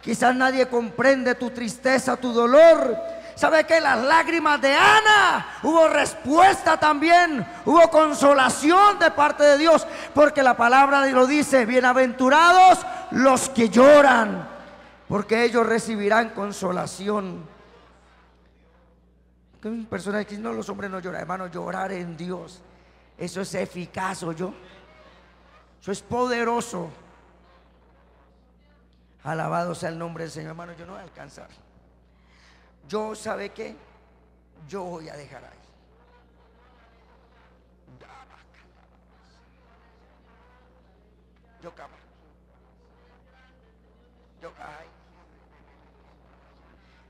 Quizás nadie comprende tu tristeza, tu dolor. ¿Sabe qué? Las lágrimas de Ana, hubo respuesta también, hubo consolación de parte de Dios, porque la palabra lo dice: bienaventurados los que lloran, porque ellos recibirán consolación. Que una persona que no, los hombres no lloran, hermano, llorar en Dios, eso es eficaz, ¿oyó? Eso es poderoso. Alabado sea el nombre del Señor. Hermano, yo no voy a alcanzar. Yo, ¿sabe qué? Yo voy a dejar ahí. Yo cama. Yo caí.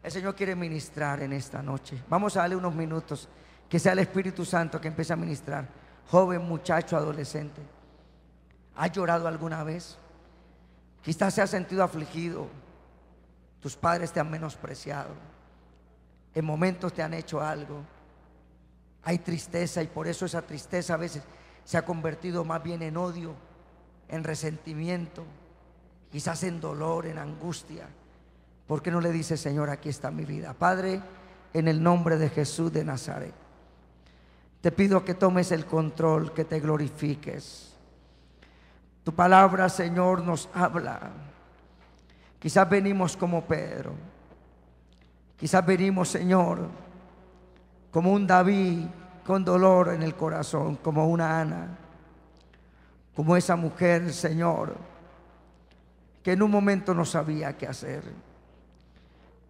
El Señor quiere ministrar en esta noche. Vamos a darle unos minutos. Que sea el Espíritu Santo que empiece a ministrar. Joven, muchacho, adolescente, ¿has llorado alguna vez? Quizás se ha sentido afligido. Tus padres te han menospreciado. En momentos te han hecho algo. Hay tristeza, y por eso esa tristeza a veces se ha convertido más bien en odio, en resentimiento, quizás en dolor, en angustia. ¿Por qué no le dices: Señor, aquí está mi vida? Padre, en el nombre de Jesús de Nazaret, te pido que tomes el control, que te glorifiques. Tu palabra, Señor, nos habla. Quizás venimos como Pedro. Quizás venimos, Señor, como un David con dolor en el corazón, como una Ana, como esa mujer, Señor, que en un momento no sabía qué hacer.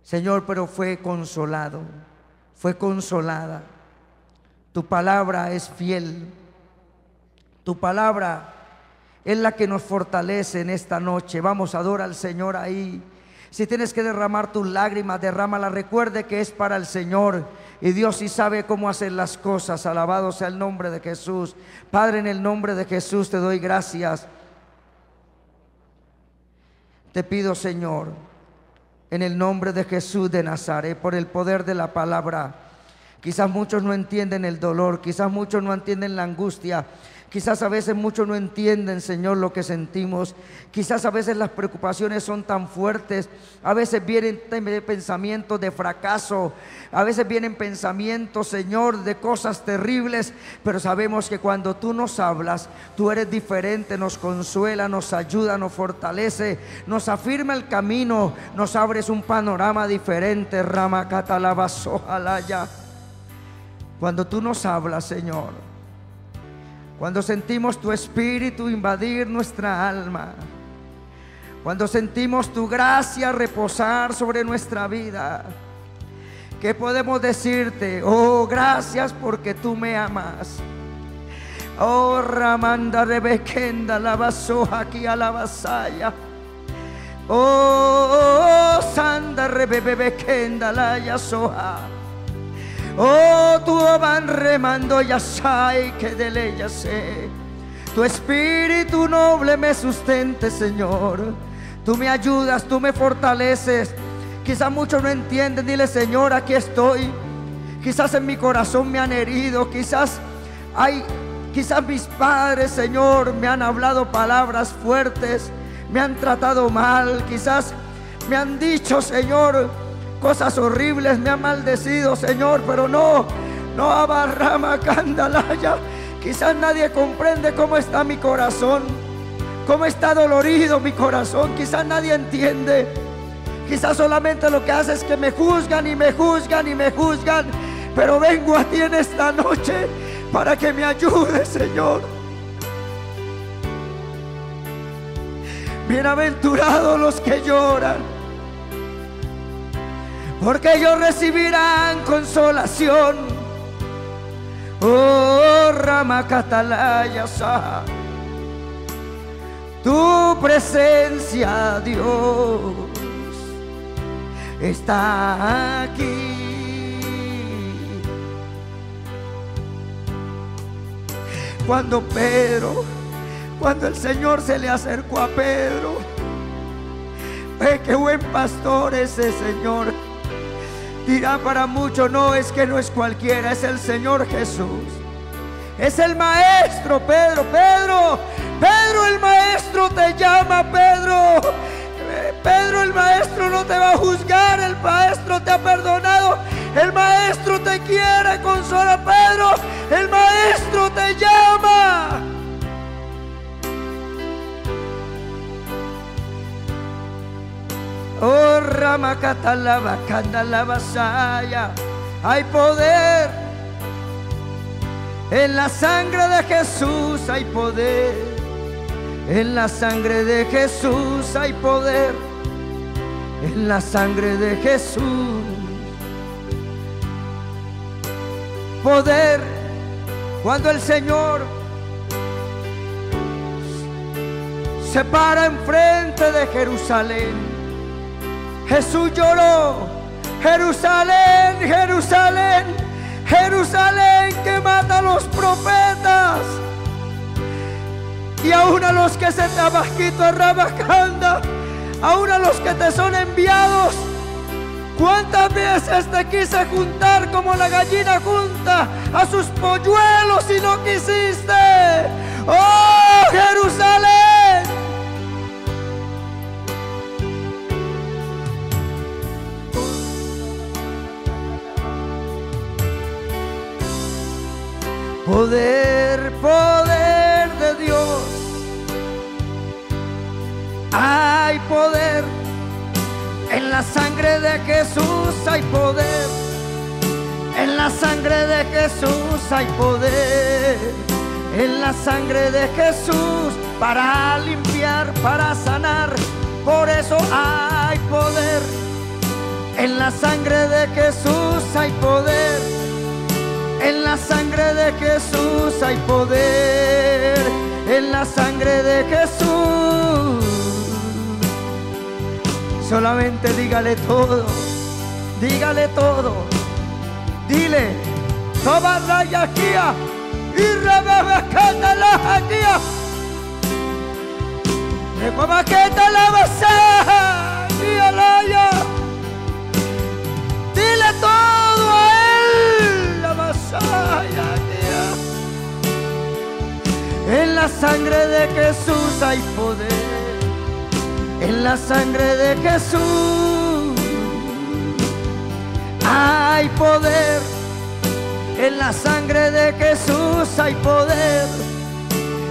Señor, pero fue consolado, fue consolada. Tu palabra es fiel. Tu palabra es la que nos fortalece en esta noche. Vamos, adora al Señor ahí. Si tienes que derramar tus lágrimas, derrámalas. Recuerde que es para el Señor, y Dios sí sabe cómo hacer las cosas. Alabado sea el nombre de Jesús. Padre, en el nombre de Jesús te doy gracias. Te pido, Señor, en el nombre de Jesús de Nazaret, por el poder de la palabra. Quizás muchos no entienden el dolor, quizás muchos no entienden la angustia, quizás a veces muchos no entienden, Señor, lo que sentimos. Quizás a veces las preocupaciones son tan fuertes. A veces vienen pensamientos de fracaso. A veces vienen pensamientos, Señor, de cosas terribles. Pero sabemos que cuando tú nos hablas, tú eres diferente, nos consuela, nos ayuda, nos fortalece, nos afirma el camino, nos abres un panorama diferente. Ramacatalabasojalaya. Cuando tú nos hablas, Señor, cuando sentimos tu espíritu invadir nuestra alma, cuando sentimos tu gracia reposar sobre nuestra vida, ¿qué podemos decirte? Oh, gracias porque tú me amas. Oh, Ramanda Rebequenda la basoja aquí a la vasalla. Oh, Sanda Rebebequenda la yasoja. Oh, tu van remando ya sai que de ella sé. Tu espíritu noble me sustente, Señor. Tú me ayudas, tú me fortaleces. Quizás muchos no entienden. Dile: Señor, aquí estoy. Quizás en mi corazón me han herido. Quizás mis padres, Señor, me han hablado palabras fuertes, me han tratado mal. Quizás me han dicho, Señor, cosas horribles, me han maldecido, Señor, pero no abarrama candalaya. Quizás nadie comprende cómo está mi corazón, cómo está dolorido mi corazón. Quizás nadie entiende. Quizás solamente lo que hace es que me juzgan y me juzgan y me juzgan. Pero vengo a ti en esta noche para que me ayudes, Señor. Bienaventurados los que lloran, porque ellos recibirán consolación. Oh, Ramacatalaya Saha. Tu presencia, Dios, está aquí. Cuando el Señor se le acercó a Pedro, qué buen pastor ese Señor. Dirá para muchos: no, es que no es cualquiera, es el Señor Jesús. Es el Maestro. Pedro, el Maestro te llama, Pedro, el Maestro no te va a juzgar. El Maestro te ha perdonado. El Maestro te quiere, consola Pedro. El Maestro te llama. Oh, Ramacatalaba, Candalabasaya. Hay poder en la sangre de Jesús, hay poder. En la sangre de Jesús hay poder. En la sangre de Jesús. Poder cuando el Señor se para enfrente de Jerusalén. Jesús lloró: Jerusalén, Jerusalén, Jerusalén, que mata a los profetas y aún a los que se tabasquito a Rabacanda, aún a los que te son enviados. ¿Cuántas veces te quise juntar como la gallina junta a sus polluelos y no quisiste? ¡Oh, Jerusalén! Poder, poder de Dios. Hay poder. En la sangre de Jesús hay poder. En la sangre de Jesús hay poder. En la sangre de Jesús para limpiar, para sanar. Por eso hay poder. En la sangre de Jesús hay poder. En la sangre de Jesús hay poder. En la sangre de Jesús. Solamente dígale todo. Dígale todo. Dile: toda la yaquía y rebebecata la jaquía. Recuabaqueta la basa y alaya. Dile todo a él. La basaya. En la sangre de Jesús hay poder. En la sangre de Jesús hay poder. En la sangre de Jesús hay poder.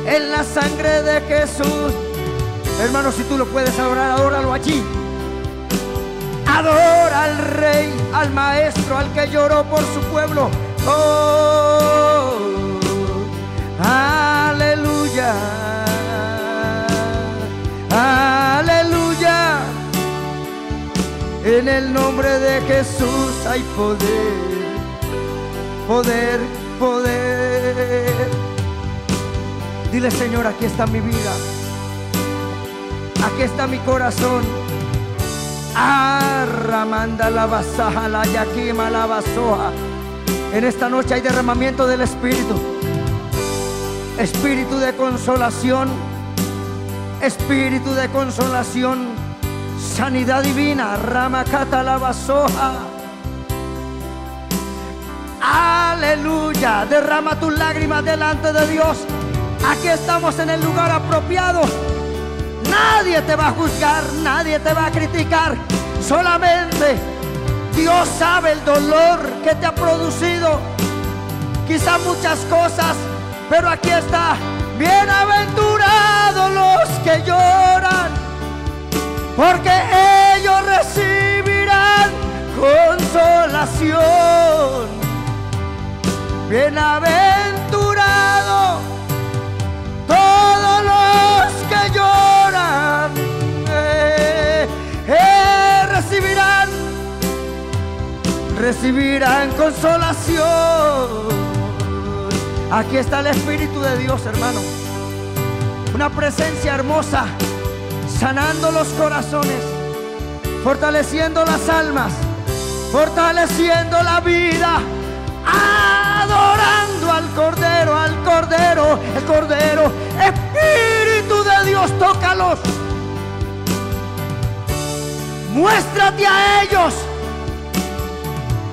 En la sangre de Jesús. Hermano, si tú lo puedes adorar, adóralo allí. Adora al Rey, al Maestro, al que lloró por su pueblo. Oh, aleluya. Aleluya. En el nombre de Jesús hay poder. Poder, poder. Dile: Señor, aquí está mi vida. Aquí está mi corazón. Ramanda la basaja, la yaquima, la basoja. En esta noche hay derramamiento del Espíritu. Espíritu de consolación. Espíritu de consolación. Sanidad divina. Ramacata la basoja. Aleluya. Derrama tus lágrimas delante de Dios. Aquí estamos en el lugar apropiado. Nadie te va a juzgar, nadie te va a criticar. Solamente Dios sabe el dolor que te ha producido. Quizá muchas cosas, pero aquí está: bienaventurados los que lloran, porque ellos recibirán consolación. Bienaventurados todos los que lloran, recibirán consolación. Aquí está el Espíritu de Dios, hermano. Una presencia hermosa, sanando los corazones, fortaleciendo las almas, fortaleciendo la vida, adorando al Cordero, al Cordero, el Cordero. Espíritu de Dios, tócalos. Muéstrate a ellos.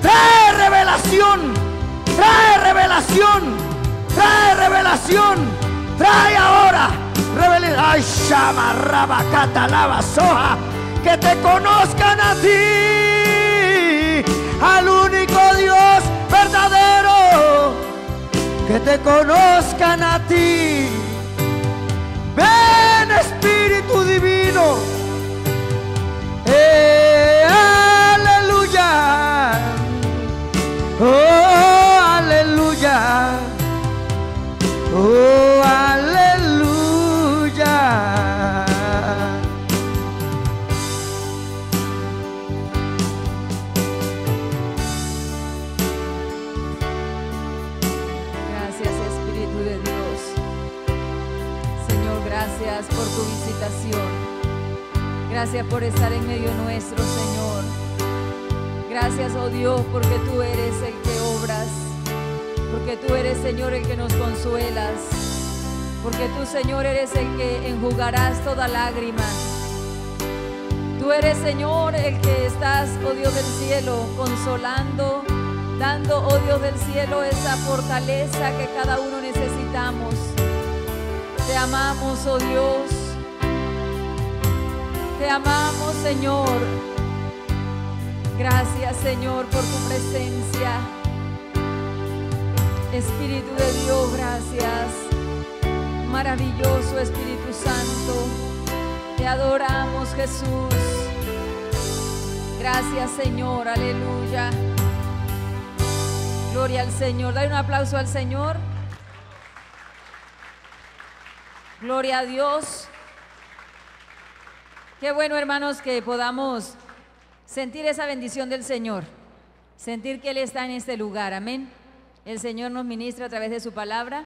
Trae revelación, trae revelación, trae revelación, trae ahora revelación. Ay, Shama, Rabacata, Lava, Soja, que te conozcan a ti, al único Dios verdadero, que te conozcan a ti. Ven Espíritu Divino, aleluya, oh aleluya, oh aleluya. Gracias, Espíritu de Dios. Señor, gracias por tu visitación. Gracias por estar en medio nuestro, Señor. Gracias, oh Dios, porque tú eres el que obras, porque tú eres, Señor, el que nos consuelas, porque tú, Señor, eres el que enjugarás toda lágrima. Tú eres, Señor, el que estás, oh Dios del cielo, consolando, dando, oh Dios del cielo, esa fortaleza que cada uno necesitamos. Te amamos, oh Dios. Te amamos, Señor. Gracias, Señor, por tu presencia. Espíritu de Dios, gracias. Maravilloso Espíritu Santo. Te adoramos, Jesús. Gracias, Señor. Aleluya. Gloria al Señor. Dale un aplauso al Señor. Gloria a Dios. Qué bueno, hermanos, que podamos sentir esa bendición del Señor, sentir que Él está en este lugar. Amén. El Señor nos ministra a través de su palabra.